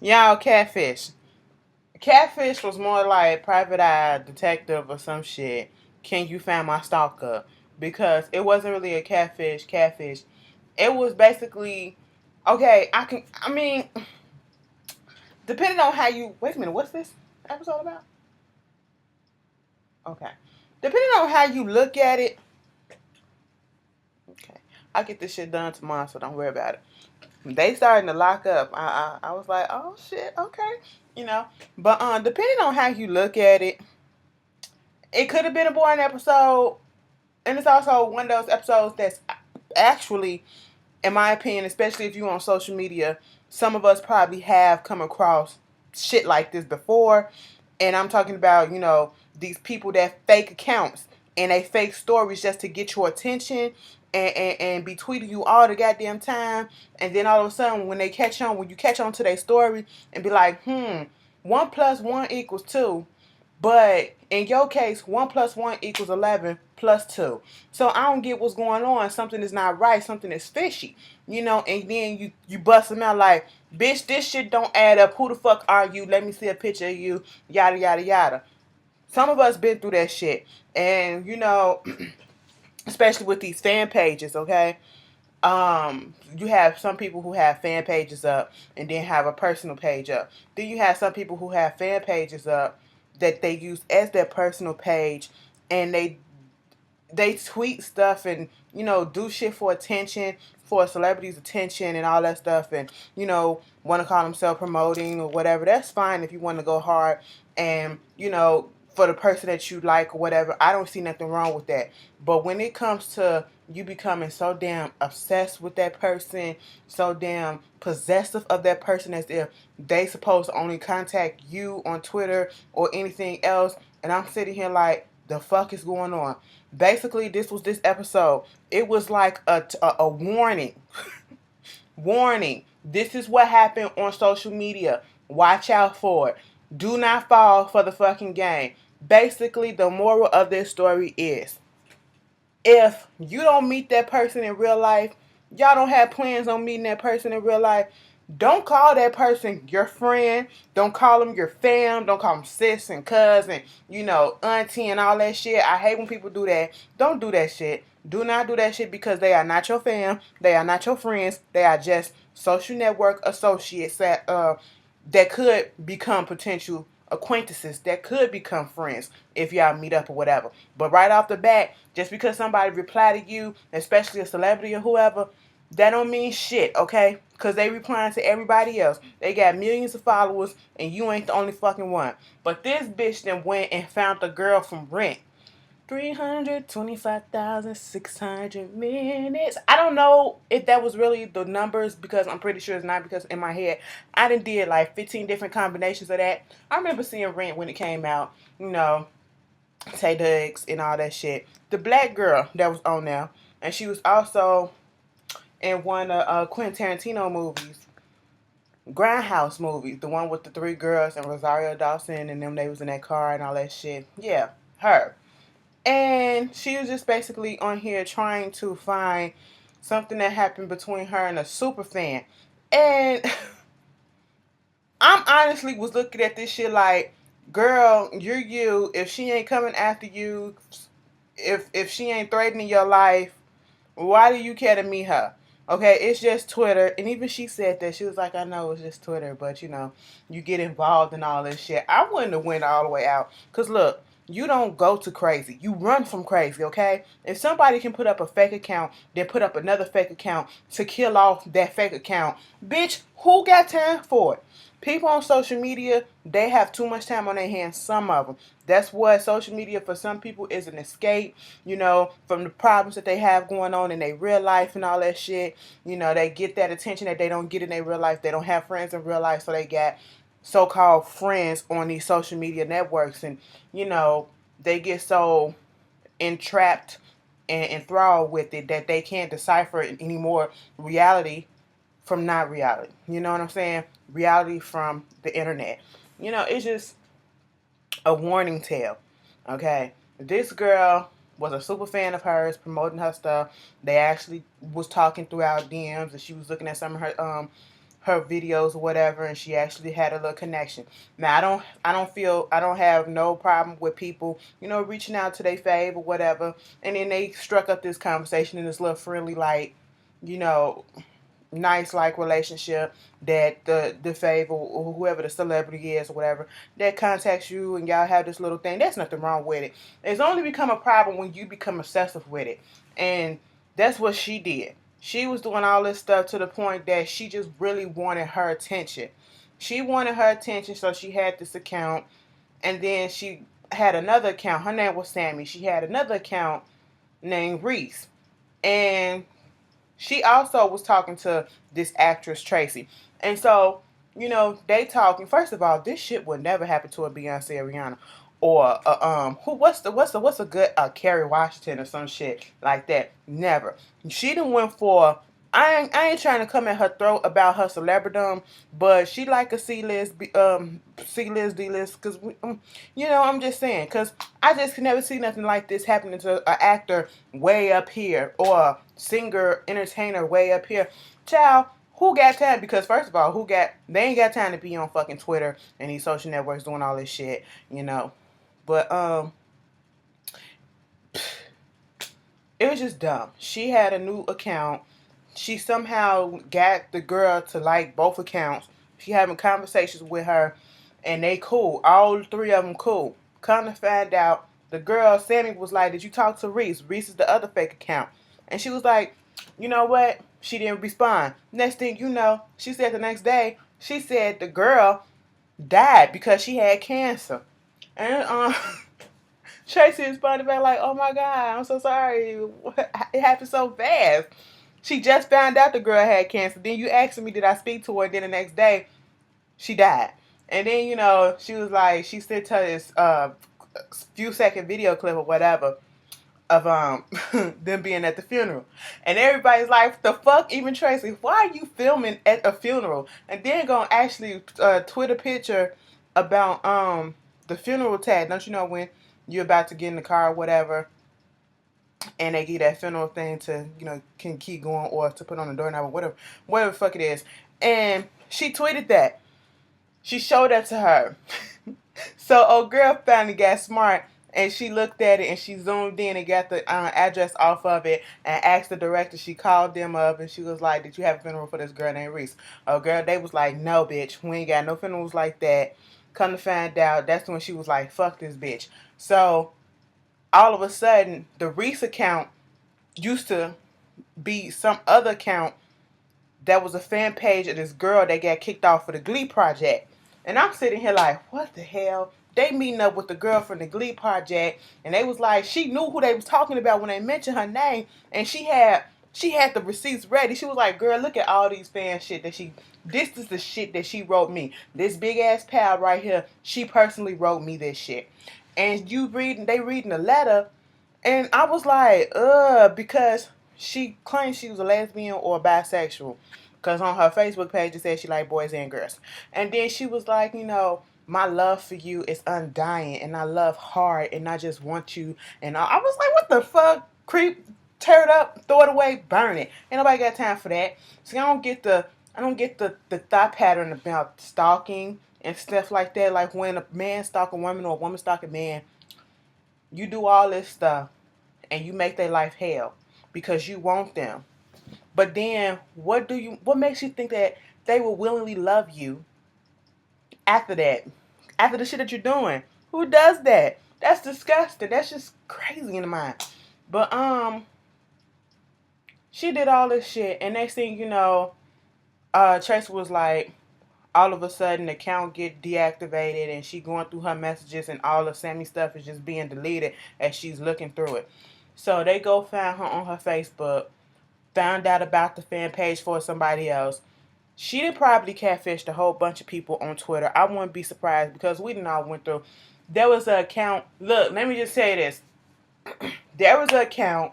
Y'all, Catfish. Catfish was more like private eye detective or some shit. Can you find my stalker? Because it wasn't really a catfish. Catfish. It was basically okay. I mean, depending on how you. Wait a minute. What's this episode about? Okay. Depending on how you look at it. Okay. I'll get this shit done tomorrow, so don't worry about it. They starting to lock up. I was like, oh shit, okay, you know. But depending on how you look at it, it could have been a boring episode, and it's also one of those episodes that's actually, in my opinion, especially if you're on social media, some of us probably have come across shit like this before. And I'm talking about, these people that fake accounts and they fake stories just to get your attention and be tweeting you all the goddamn time. And then all of a sudden, when you catch on to their story and be like, 1 plus 1 equals 2. But in your case, 1 plus 1 equals 11 plus 2. So I don't get what's going on. Something is not right. Something is fishy. And then you bust them out like, bitch, this shit don't add up. Who the fuck are you? Let me see a picture of you. Yada, yada, yada. Some of us been through that shit. And, especially with these fan pages, okay? You have some people who have fan pages up and then have a personal page up. Then you have some people who have fan pages up that they use as their personal page, and they tweet stuff and do shit for attention, for a celebrity's attention and all that stuff, and want to call themselves promoting or whatever. That's fine if you want to go hard and for the person that you like or whatever. I don't see nothing wrong with that. But when it comes to you becoming so damn obsessed with that person, so damn possessive of that person, as if they supposed to only contact you on Twitter or anything else, and I'm sitting here like, the fuck is going on? Basically, this episode. It was like a warning. Warning. This is what happened on social media. Watch out for it. Do not fall for the fucking game. Basically, the moral of this story is, if you don't meet that person in real life, y'all don't have plans on meeting that person in real life, don't call that person your friend. Don't call them your fam. Don't call them sis and cousin, auntie and all that shit. I hate when people do that. Don't do that shit. Do not do that shit, because they are not your fam. They are not your friends. They are just social network associates that could become potential acquaintances, that could become friends if y'all meet up or whatever. But right off the bat, just because somebody reply to you, especially a celebrity or whoever, that don't mean shit, okay? Because they replying to everybody else. They got millions of followers, and you ain't the only fucking one. But this bitch then went and found the girl from Rent. 325,600 minutes. I don't know if that was really the numbers, because I'm pretty sure it's not, because in my head, I did like 15 different combinations of that. I remember seeing Rent when it came out, Tay Diggs and all that shit. The black girl that was on there, and she was also in one of Quentin Tarantino movies, Grindhouse movies, the one with the three girls and Rosario Dawson and them. They was in that car and all that shit. Yeah, her. And she was just basically on here trying to find something that happened between her and a super fan. And I'm honestly was looking at this shit like, girl, you're you. If she ain't coming after you, if she ain't threatening your life, why do you care to meet her? Okay, it's just Twitter. And even she said that. She was like, I know it's just Twitter, but you get involved in all this shit. I wouldn't have went all the way out. Because look, you don't go to crazy. You run from crazy, okay? If somebody can put up a fake account, then put up another fake account to kill off that fake account, bitch, who got time for it? People on social media, they have too much time on their hands, some of them. That's what social media for some people is, an escape, from the problems that they have going on in their real life and all that shit. They get that attention that they don't get in their real life. They don't have friends in real life, so they got so-called friends on these social media networks. And, they get so entrapped and enthralled with it that they can't decipher anymore reality from not reality. You know what I'm saying? Reality from the internet. It's just a warning tale. Okay? This girl was a super fan of hers, promoting her stuff. They actually was talking throughout DMs, and she was looking at some of her her videos or whatever, and she actually had a little connection. Now I don't have no problem with people, reaching out to their fave or whatever, and then they struck up this conversation in this little friendly, like, you know, nice like relationship, that the fave or whoever the celebrity is or whatever that contacts you and y'all have this little thing. There's nothing wrong with it. It's only become a problem when you become obsessive with it, and that's what she did. She was doing all this stuff to the point that she just really wanted her attention. She wanted her attention, so she had this account, and then she had another account. Her name was Sammie. She had another account named Reese, and she also was talking to this actress Tracie. And so, they talking. First of all, this shit would never happen to a Beyonce, Rihanna, or what's a good Kerry Washington or some shit like that. Never. She done went for. I ain't trying to come at her throat about her celebridom, but she like a C-list, D-list, cause I'm just saying, cause I just can never see nothing like this happening to an actor way up here or a singer, entertainer way up here. Child, who got time? Because first of all, they ain't got time to be on fucking Twitter and these social networks doing all this shit, But it was just dumb. She had a new account. She somehow got the girl to like both accounts. She having conversations with her, and they cool. All three of them cool. Come to find out, the girl, Sammie, was like, "Did you talk to Reese?" Reese is the other fake account. And she was like, "You know what?" She didn't respond. Next thing you know, she said the next day, she said the girl died because she had cancer. And Tracie responded back like, "Oh my God, I'm so sorry. It happened so fast. She just found out the girl had cancer. Then you asked me, did I speak to her? Then the next day, she died." And then, she was like, she sent her this few second video clip or whatever of them being at the funeral. And everybody's like, the fuck, even Tracie, why are you filming at a funeral? And then gonna actually tweet a picture about the funeral tag. Don't you know when you're about to get in the car or whatever, and they give that funeral thing to, can keep going or to put on the doorknob or whatever the fuck it is. And she tweeted that. She showed that to her. So old girl finally got smart, and she looked at it and she zoomed in and got the address off of it and asked the director. She called them up and she was like, "Did you have a funeral for this girl named Reese?" Oh girl, they was like, "No bitch, we ain't got no funerals like that." Come to find out, that's when she was like, "Fuck this bitch." So all of a sudden, the Reese account used to be some other account that was a fan page of this girl that got kicked off for the Glee project. And I'm sitting here like, what the hell? They meeting up with the girl from the Glee project, and they was like, she knew who they was talking about when they mentioned her name, and she had the receipts ready. She was like, "Girl, look at all these fan shit that this is the shit that she wrote me. This big ass pal right here, she personally wrote me this shit." And they reading the letter, and I was like, because she claimed she was a lesbian or a bisexual. Because on her Facebook page, it said she liked boys and girls. And then she was like, "My love for you is undying, and I love hard, and I just want you." And I was like, what the fuck? Creep, tear it up, throw it away, burn it. Ain't nobody got time for that. See, I don't get the thought pattern about stalking and stuff like that. Like when a man stalk a woman or a woman stalk a man, you do all this stuff and you make their life hell because you want them. But then what makes you think that they will willingly love you after that? After the shit that you're doing? Who does that? That's disgusting. That's just crazy in the mind. But she did all this shit, and next thing you know, Tracie was like, all of a sudden the account get deactivated, and she going through her messages, and all of Sammie stuff is just being deleted as she's looking through it. So they go find her on her Facebook, found out about the fan page for somebody else. She did probably catfished a whole bunch of people on Twitter. I wouldn't be surprised because we didn't all went through. There was an account. Look, let me just say this. There was an account,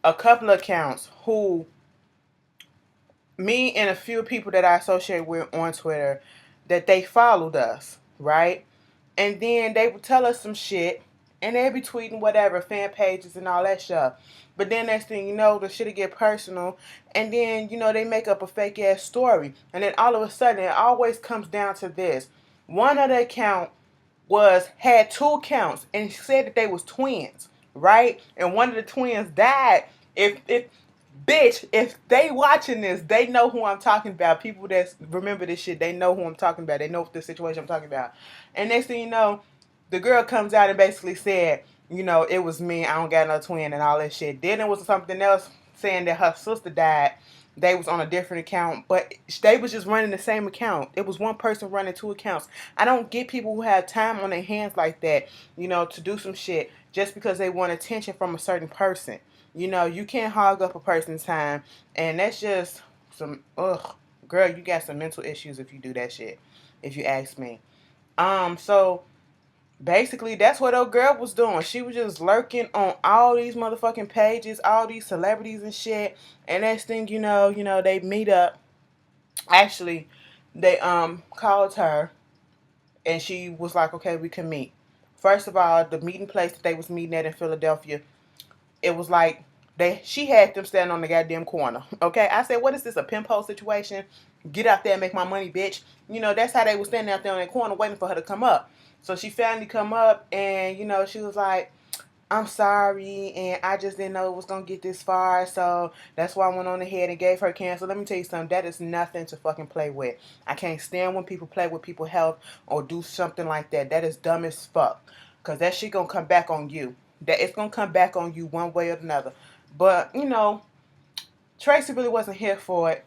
a couple of accounts who me and a few people that I associate with on Twitter, that they followed us, right? And then they would tell us some shit, and they'd be tweeting whatever, fan pages and all that stuff. But then next thing you know, the shit'll get personal, and then they make up a fake ass story, and then all of a sudden it always comes down to this: one of the account had two accounts, and said that they was twins, right? And one of the twins died. If bitch, if they watching this, they know who I'm talking about. People that remember this shit, they know who I'm talking about. They know the situation I'm talking about. And next thing you know, the girl comes out and basically said, it was me. I don't got no twin and all that shit. Then it was something else saying that her sister died. They was on a different account, but they was just running the same account. It was one person running two accounts. I don't get people who have time on their hands like that, to do some shit just because they want attention from a certain person. You can't hog up a person's time, and that's just some girl, you got some mental issues if you do that shit, if you ask me. So basically that's what old girl was doing. She was just lurking on all these motherfucking pages, all these celebrities and shit. And next thing they meet up. Actually, they called her, and she was like, okay, we can meet. First of all, the meeting place that they was meeting at in Philadelphia, it was like she had them standing on the goddamn corner. Okay, I said, what is this, a pimp hole situation? Get out there and make my money, bitch. That's how they was standing out there on that corner waiting for her to come up. So she finally come up, and she was like, I'm sorry, and I just didn't know it was gonna get this far, so that's why I went on ahead and gave her cancer. Let me tell you something, that is nothing to fucking play with. I can't stand when people play with people's health or do something like that. That is dumb as fuck. Cause that shit gonna come back on you. That it's gonna come back on you one way or another. But Tracie really wasn't here for it.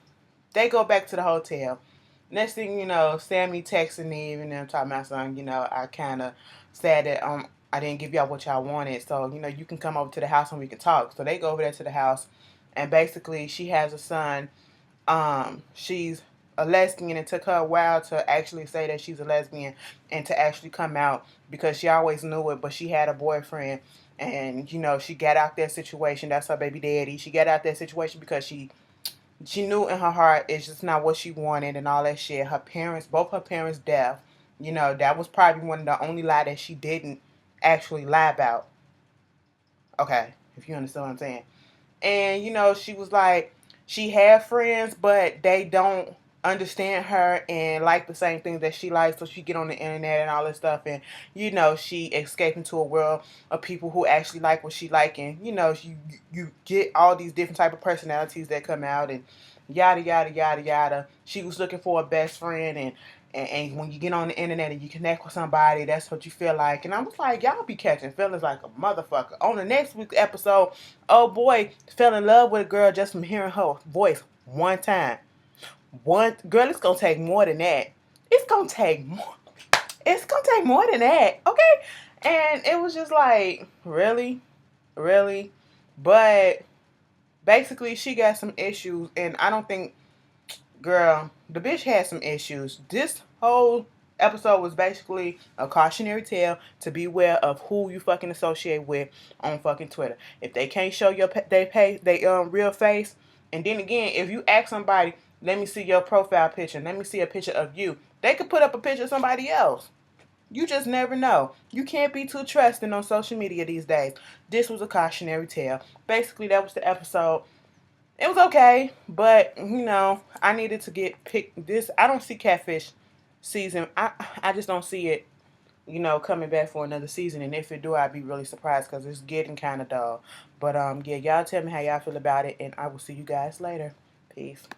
They go back to the hotel. Next thing you know, Sammie texting me, and them talking about something. I kind of said that I didn't give y'all what y'all wanted, so you can come over to the house and we can talk. So they go over there to the house, and basically she has a son. She's a lesbian. It took her a while to actually say that she's a lesbian and to actually come out, because she always knew it, but she had a boyfriend. And she got out that situation. That's her baby daddy. She got out that situation because she knew in her heart it's just not what she wanted and all that shit. Both her parents deaf. That was probably one of the only lie that she didn't actually lie about. Okay, if you understand what I'm saying. And she was like, she had friends, but they don't understand her and like the same things that she likes, so she get on the internet and all this stuff, and she escaped into a world of people who actually like what she like, and you get all these different type of personalities that come out, and yada yada yada yada. She was looking for a best friend, and when you get on the internet and you connect with somebody, that's what you feel like. And I was like, y'all be catching feelings like a motherfucker. On the next week's episode, oh boy fell in love with a girl just from hearing her voice one time. One girl, it's gonna take more than that. It's gonna take more. It's gonna take more than that. Okay? And it was just like, really? Really? But basically she got some issues, and I don't think, girl, the bitch had some issues. This whole episode was basically a cautionary tale to beware of who you fucking associate with on fucking Twitter. If they can't show they real face, and then again, if you ask somebody, let me see your profile picture, let me see a picture of you, they could put up a picture of somebody else. You just never know. You can't be too trusting on social media these days. This was a cautionary tale. Basically, that was the episode. It was okay, but I needed to get picked. This, I don't see Catfish season. I just don't see it, coming back for another season. And if it do, I'd be really surprised because it's getting kind of dull. But yeah, y'all tell me how y'all feel about it, and I will see you guys later. Peace.